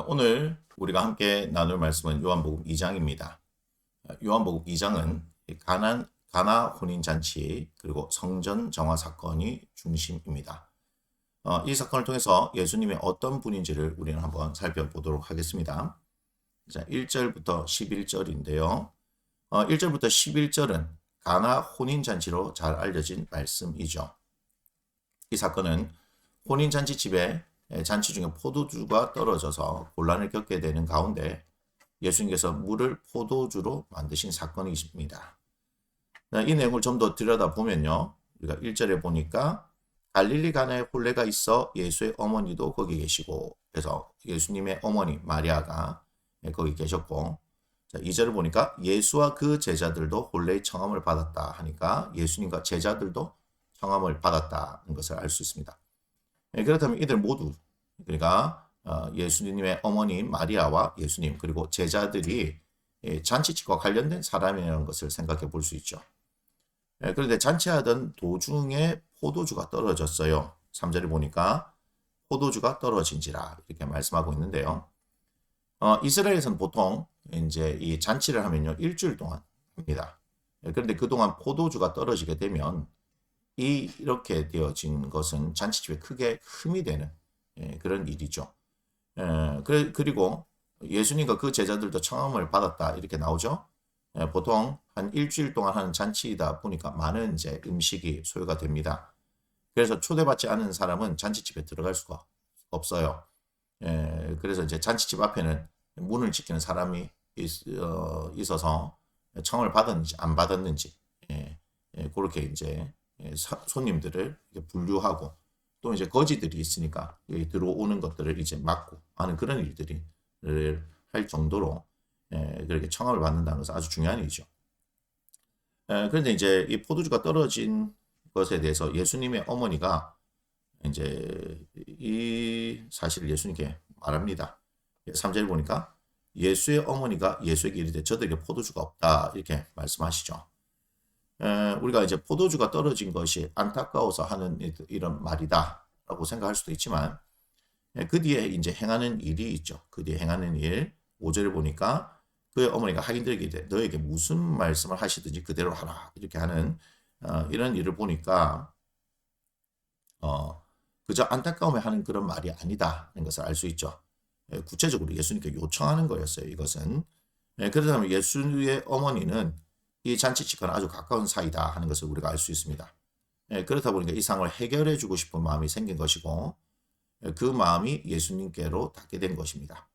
자, 오늘 우리가 함께 나눌 말씀은 요한복음 2장입니다. 요한복음 2장은 가나 혼인잔치 그리고 성전 정화 사건이 중심입니다. 이 사건을 통해서 예수님이 어떤 분인지를 우리는 한번 살펴보도록 하겠습니다. 자, 1절부터 11절인데요. 1절부터 11절은 가나 혼인잔치로 잘 알려진 말씀이죠. 이 사건은 혼인잔치 집에 잔치 중에 포도주가 떨어져서 곤란을 겪게 되는 가운데 예수님께서 물을 포도주로 만드신 사건이십니다. 이 내용을 좀 더 들여다보면요. 우리가 1절에 보니까 갈릴리 가나에 혼례가 있어 예수의 어머니도 거기 계시고, 그래서 예수님의 어머니 마리아가 거기 계셨고, 2절을 보니까 예수와 그 제자들도 혼례의 청함을 받았다 하니까 예수님과 제자들도 청함을 받았다는 것을 알 수 있습니다. 그렇다면 이들 모두, 그러니까 예수님의 어머니 마리아와 예수님 그리고 제자들이 잔치집과 관련된 사람이라는 것을 생각해 볼 수 있죠. 그런데 잔치하던 도중에 포도주가 떨어졌어요. 3절에 보니까 포도주가 떨어진지라 이렇게 말씀하고 있는데요. 이스라엘에서는 보통 이제 이 잔치를 하면요 일주일 동안 합니다. 그런데 그동안 포도주가 떨어지게 되면 이렇게 되어진 것은 잔치집에 크게 흠이 되는 그런 일이죠. 그리고 예수님과 그 제자들도 청함을 받았다 이렇게 나오죠. 보통 한 일주일 동안 하는 잔치이다 보니까 많은 이제 음식이 소요가 됩니다. 그래서 초대받지 않은 사람은 잔치집에 들어갈 수가 없어요. 그래서 이제 잔치집 앞에는 문을 지키는 사람이 있어서 청을 받았는지 안 받았는지 그렇게 이제 손님들을 분류하고 또 이제 거지들이 있으니까 여기 들어오는 것들을 이제 막고 하는 그런 일들을 할 정도로 그렇게 청함을 받는다는 것은 아주 중요한 일이죠. 그런데 이제 이 포도주가 떨어진 것에 대해서 예수님의 어머니가 이제 이 사실을 예수님께 말합니다. 3절에 보니까 예수의 어머니가 예수에게 이르되 저들에게 포도주가 없다 이렇게 말씀하시죠. 우리가 이제 포도주가 떨어진 것이 안타까워서 하는 이런 말이다라고 생각할 수도 있지만 그 뒤에 이제 행하는 일이 있죠. 그 뒤에 행하는 일 5절에 보니까 그의 어머니가 하인들에게 이제 너에게 무슨 말씀을 하시든지 그대로 하라 이렇게 하는 이런 일을 보니까 그저 안타까움에 하는 그런 말이 아니다는 것을 알 수 있죠. 구체적으로 예수님께 요청하는 거였어요. 이것은 그렇다면 예수의 어머니는 이 잔치집과는 아주 가까운 사이다 하는 것을 우리가 알 수 있습니다. 그렇다 보니까 이 상황을 해결해 주고 싶은 마음이 생긴 것이고 그 마음이 예수님께로 닿게 된 것입니다.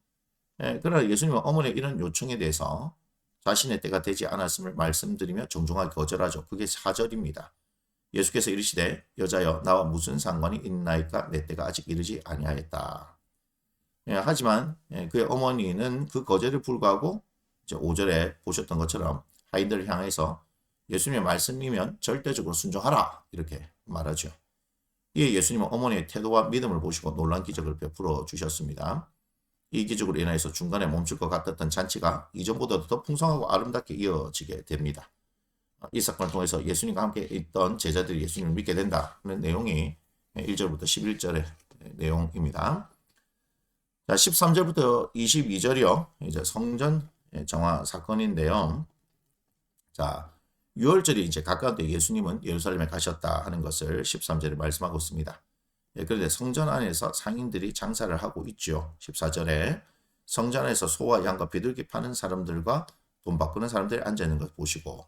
그러나 예수님은 어머니의 이런 요청에 대해서 자신의 때가 되지 않았음을 말씀드리며 정중하게 거절하죠. 그게 4절입니다. 예수께서 이르시되 여자여 나와 무슨 상관이 있나이까 내 때가 아직 이르지 아니하였다. 하지만 그의 어머니는 그 거절에 불구하고 이제 5절에 보셨던 것처럼 하인들을 향해서 예수님의 말씀이면 절대적으로 순종하라 이렇게 말하죠. 이에 예수님은 어머니의 태도와 믿음을 보시고 놀라운 기적을 베풀어 주셨습니다. 이 기적으로 인하여서 중간에 멈출 것 같았던 잔치가 이전보다도 더 풍성하고 아름답게 이어지게 됩니다. 이 사건을 통해서 예수님과 함께 있던 제자들이 예수님을 믿게 된다는 내용이 1절부터 11절의 내용입니다. 자, 13절부터 22절이요. 이제 성전 정화 사건인데요. 자, 6월절이 이제 가까운데 예수님은 예루살렘에 가셨다 하는 것을 13절에 말씀하고 있습니다. 그런데 성전 안에서 상인들이 장사를 하고 있죠. 14절에 성전 안에서 소와 양과 비둘기 파는 사람들과 돈 바꾸는 사람들이 앉아 있는 것 보시고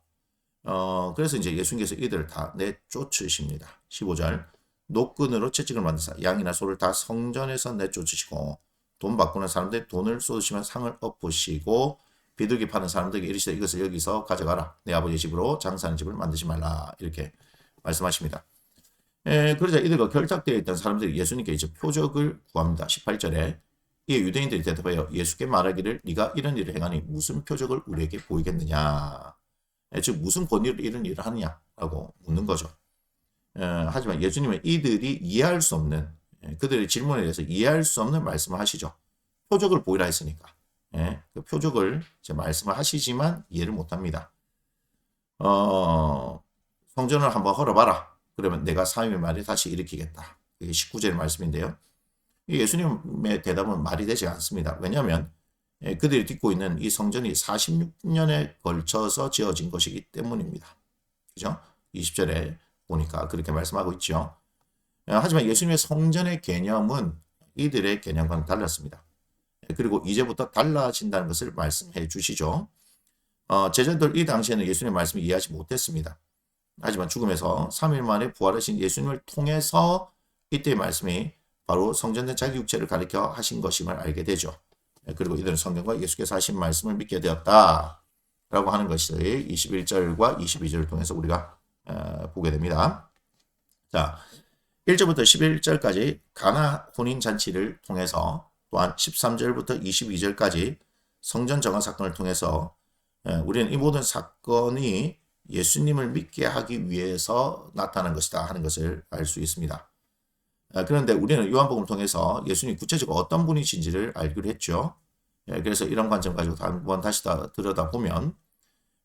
그래서 이제 예수님께서 이들을 다 내쫓으십니다. 15절 노끈으로 채찍을 만드사 양이나 소를 다 성전에서 내쫓으시고 돈 바꾸는 사람들이 돈을 쏟으시면 상을 엎으시고 비둘기 파는 사람들에게 이르시되 이것을 여기서 가져가라. 내 아버지의 집으로 장사하는 집을 만드지 말라. 이렇게 말씀하십니다. 그러자 이들과 결탁되어 있던 사람들이 예수님께 이제 표적을 구합니다. 18절에 이에 유대인들이 대답하여 예수께 말하기를 네가 이런 일을 행하니 무슨 표적을 우리에게 보이겠느냐. 즉 무슨 권위로 이런 일을 하느냐라고 묻는 거죠. 하지만 예수님은 이들이 이해할 수 없는 그들의 질문에 대해서 이해할 수 없는 말씀을 하시죠. 표적을 보이라 했으니까. 그 표적을 이제 말씀을 하시지만 이해를 못합니다. 성전을 한번 헐어봐라. 그러면 내가 3일 만에 다시 일으키겠다. 이게 19절의 말씀인데요. 이 예수님의 대답은 말이 되지 않습니다. 왜냐하면 그들이 짓고 있는 이 성전이 46년에 걸쳐서 지어진 것이기 때문입니다. 그죠? 20절에 보니까 그렇게 말씀하고 있죠. 하지만 예수님의 성전의 개념은 이들의 개념과는 달랐습니다. 그리고 이제부터 달라진다는 것을 말씀해 주시죠. 제자들 이 당시에는 예수님의 말씀을 이해하지 못했습니다. 하지만 죽음에서 3일 만에 부활하신 예수님을 통해서 이때의 말씀이 바로 성전된 자기 육체를 가리켜 하신 것임을 알게 되죠. 그리고 이들은 성경과 예수께서 하신 말씀을 믿게 되었다 라고 하는 것을 21절과 22절을 통해서 우리가 보게 됩니다. 자, 1절부터 11절까지 가나 혼인잔치를 통해서 또한 13절부터 22절까지 성전 정화 사건을 통해서 우리는 이 모든 사건이 예수님을 믿게 하기 위해서 나타난 것이다 하는 것을 알 수 있습니다. 그런데 우리는 요한복음을 통해서 예수님이 구체적으로 어떤 분이신지를 알기로 했죠. 그래서 이런 관점 가지고 한번 다시 들여다보면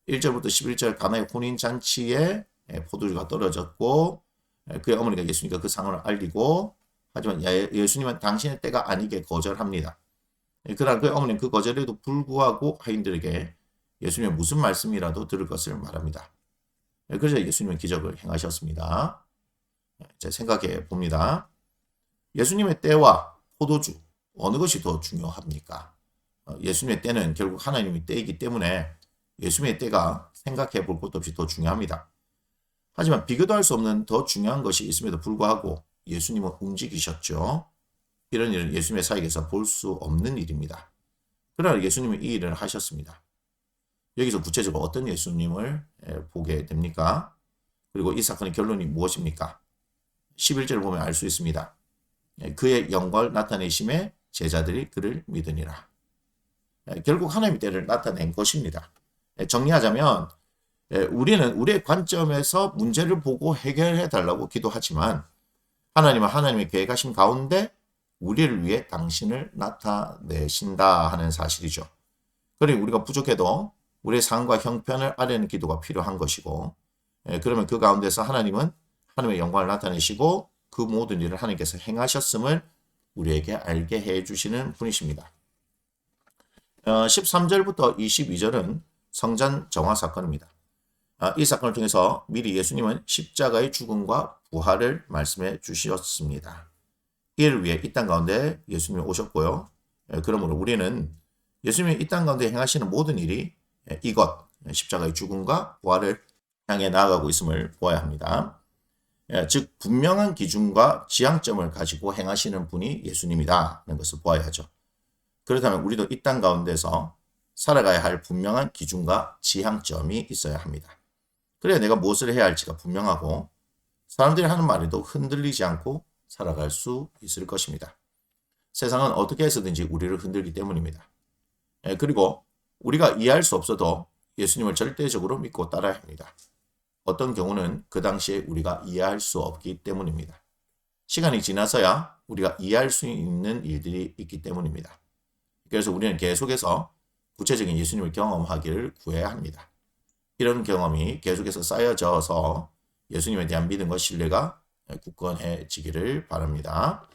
1절부터 11절 가나의 혼인잔치에 포도주가 떨어졌고 그의 어머니가 예수님과 그 상황을 알리고 하지만 예수님은 당신의 때가 아니게 거절합니다. 그러나 그의 어머니는 그 거절에도 불구하고 하인들에게 예수님의 무슨 말씀이라도 들을 것을 말합니다. 그래서 예수님은 기적을 행하셨습니다. 이제 생각해 봅니다. 예수님의 때와 포도주 어느 것이 더 중요합니까? 예수님의 때는 결국 하나님의 때이기 때문에 예수님의 때가 생각해 볼 것도 없이 더 중요합니다. 하지만 비교도 할 수 없는 더 중요한 것이 있음에도 불구하고 예수님은 움직이셨죠. 이런 일은 예수님의 사역에서 볼 수 없는 일입니다. 그러나 예수님은 이 일을 하셨습니다. 여기서 구체적으로 어떤 예수님을 보게 됩니까? 그리고 이 사건의 결론이 무엇입니까? 11절을 보면 알 수 있습니다. 그의 영광을 나타내심에 제자들이 그를 믿으니라. 결국 하나님의 때를 나타낸 것입니다. 정리하자면 우리는 우리의 관점에서 문제를 보고 해결해 달라고 기도하지만 하나님은 하나님의 계획하신 가운데 우리를 위해 당신을 나타내신다 하는 사실이죠. 그리고 우리가 부족해도 우리의 상황과 형편을 아뢰는 기도가 필요한 것이고 그러면 그 가운데서 하나님은 하나님의 영광을 나타내시고 그 모든 일을 하나님께서 행하셨음을 우리에게 알게 해주시는 분이십니다. 13절부터 22절은 성전 정화 사건입니다. 이 사건을 통해서 미리 예수님은 십자가의 죽음과 부활을 말씀해 주셨습니다. 이를 위해 이 땅 가운데 예수님이 오셨고요. 그러므로 우리는 예수님이 이 땅 가운데 행하시는 모든 일이 이것, 십자가의 죽음과 부활을 향해 나아가고 있음을 보아야 합니다. 즉 분명한 기준과 지향점을 가지고 행하시는 분이 예수님이다 하는 것을 보아야 하죠. 그렇다면 우리도 이 땅 가운데서 살아가야 할 분명한 기준과 지향점이 있어야 합니다. 그래야 내가 무엇을 해야 할지가 분명하고 사람들이 하는 말에도 흔들리지 않고 살아갈 수 있을 것입니다. 세상은 어떻게 해서든지 우리를 흔들기 때문입니다. 그리고 우리가 이해할 수 없어도 예수님을 절대적으로 믿고 따라야 합니다. 어떤 경우는 그 당시에 우리가 이해할 수 없기 때문입니다. 시간이 지나서야 우리가 이해할 수 있는 일들이 있기 때문입니다. 그래서 우리는 계속해서 구체적인 예수님을 경험하기를 구해야 합니다. 이런 경험이 계속해서 쌓여져서 예수님에 대한 믿음과 신뢰가 굳건해지기를 바랍니다.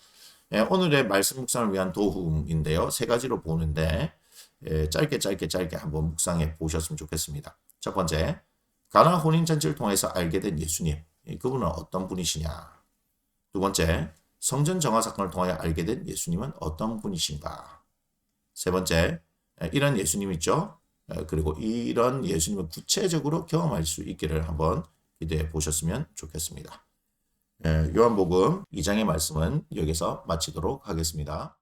오늘의 말씀 묵상을 위한 도움인데요. 세 가지로 보는데 짧게 한번 묵상해 보셨으면 좋겠습니다. 첫 번째, 가나 혼인잔치를 통해서 알게 된 예수님, 그분은 어떤 분이시냐. 두 번째, 성전 정화 사건을 통하여 알게 된 예수님은 어떤 분이신가. 세 번째, 이런 예수님 있죠. 그리고 이런 예수님을 구체적으로 경험할 수 있기를 한번 기대해 보셨으면 좋겠습니다. 요한복음 2장의 말씀은 여기서 마치도록 하겠습니다.